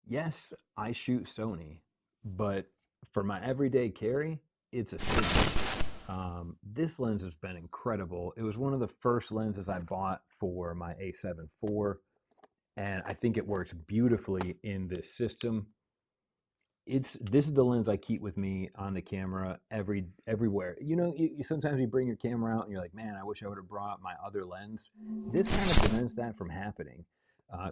Yes, I shoot Sony, but for my everyday carry, it's a Sigma. This lens has been incredible. It was one of the first lenses I bought for my A7 IV, and I think it works beautifully in this system. This is the lens I keep with me on the camera everywhere. You know, sometimes you bring your camera out and you're like, man, I wish I would have brought my other lens. This kind of prevents that from happening.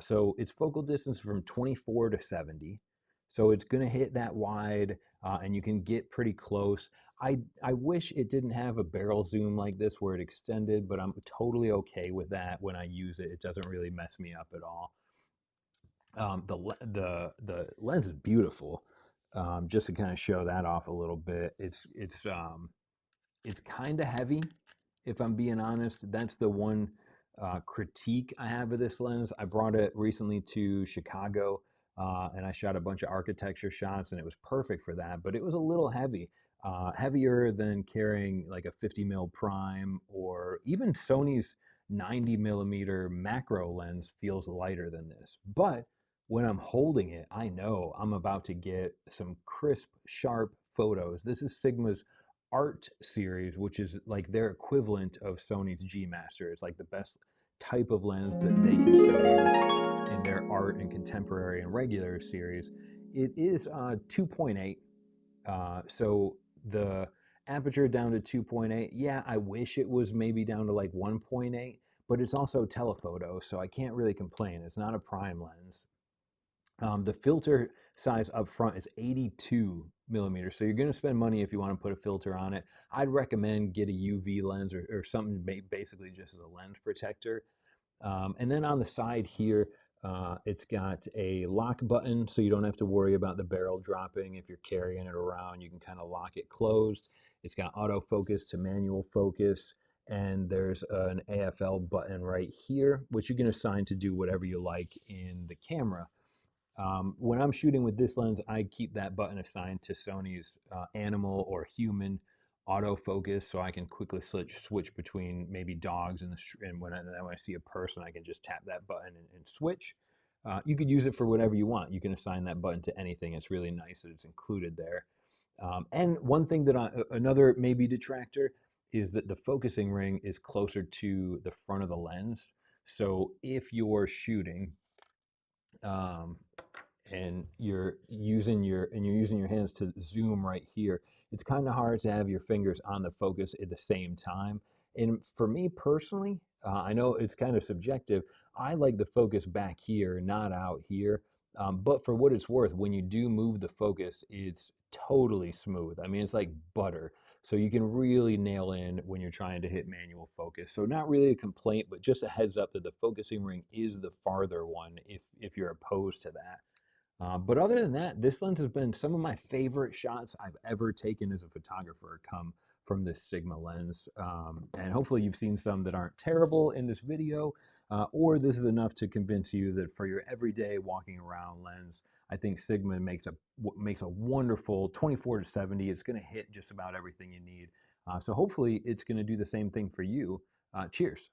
So it's focal distance from 24 to 70. So it's going to hit that wide, and you can get pretty close. I wish it didn't have a barrel zoom like this where it extended, but I'm totally okay with that when I use it. It doesn't really mess me up at all. The lens is beautiful. Just to kind of show that off a little bit, it's kind of heavy, if I'm being honest. That's the one critique I have of this lens. I brought it recently to Chicago, and I shot a bunch of architecture shots, and it was perfect for that. But it was a little heavy, heavier than carrying like a 50 mil prime, or even Sony's 90 millimeter macro lens feels lighter than this. But when I'm holding it, I know I'm about to get some crisp, sharp photos. This is Sigma's Art series, which is like their equivalent of Sony's G Master. It's like the best type of lens that they can produce in their art and contemporary and regular series. It is 2.8, so the aperture down to 2.8. Yeah, I wish it was maybe down to like 1.8, but it's also telephoto, so I can't really complain. It's not a prime lens. The filter size up front is 82 millimeters. So you're going to spend money if you want to put a filter on it. I'd recommend get a UV lens, or something basically just as a lens protector. And then on the side here, it's got a lock button, so you don't have to worry about the barrel dropping. If you're carrying it around, you can kind of lock it closed. It's got autofocus to manual focus. And there's an AFL button right here, which you can assign to do whatever you like in the camera. When I'm shooting with this lens, I keep that button assigned to Sony's animal or human autofocus, so I can quickly switch between maybe dogs and when I see a person, I can just tap that button and switch. You could use it for whatever you want. You can assign that button to anything. It's really nice that it's included there. And one thing another maybe detractor is that the focusing ring is closer to the front of the lens. So if you're shooting, um, and you're using your hands to zoom right here, it's kind of hard to have your fingers on the focus at the same time. And for me personally, I know it's kind of subjective. I like the focus back here, not out here. But for what it's worth, when you do move the focus, it's totally smooth. I mean, it's like butter. So you can really nail in when you're trying to hit manual focus. So not really a complaint, but just a heads up that the focusing ring is the farther one if you're opposed to that. But other than that, this lens has been some of my favorite shots I've ever taken as a photographer come from this Sigma lens. And hopefully you've seen some that aren't terrible in this video, or this is enough to convince you that for your everyday walking around lens, I think Sigma makes a wonderful 24 to 70. It's going to hit just about everything you need. So hopefully it's going to do the same thing for you. Cheers.